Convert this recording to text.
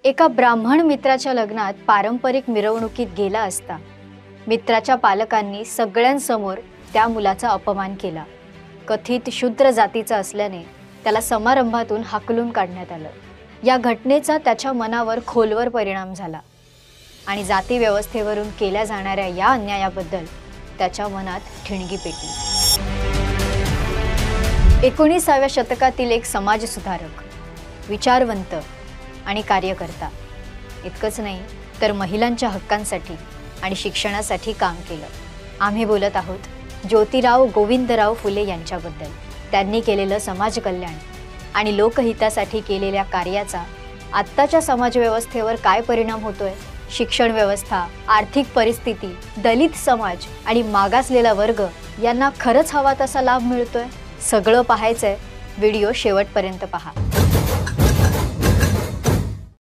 एका ब्राह्मण मित्राच्या लग्नात पारंपरिक मिरवणुकीत गेला असता मित्राच्या पालकांनी सगळ्यांसमोर त्या मुलाचा अपमान केला। कथित शूद्र जातीचा असल्याने त्याला समारंभातून हाकलून काढण्यात आलं। या घटनेचा त्याच्या मनावर खोलवर परिणाम झाला आणि जाती व्यवस्थेवरून केल्या जाणाऱ्या या अन्यायाबद्दल त्याच्या मनात ठिणगी पेटली। 19व्या शतकातील एक समाजसुधारक, विचारवंत आणि कार्यकर्ता, इतकंच नाही तर महिलांच्या हक्कांसाठी आणि शिक्षणासाठी काम केलं। आम्ही बोलत आहोत ज्योतिराव गोविंदराव फुले यांच्याबद्दल। त्यांनी केलेलं समाज कल्याण आणि लोकहितासाठी केलेल्या कार्याचा आत्ताच्या समाजव्यवस्थेवर काय परिणाम होतोय, शिक्षण व्यवस्था, आर्थिक परिस्थिती, दलित समाज आणि मागासलेला वर्ग यांना खरंच हवा तसा लाभ मिळतोय, सगळं पाहायचंय। व्हिडिओ शेवटपर्यंत पहा।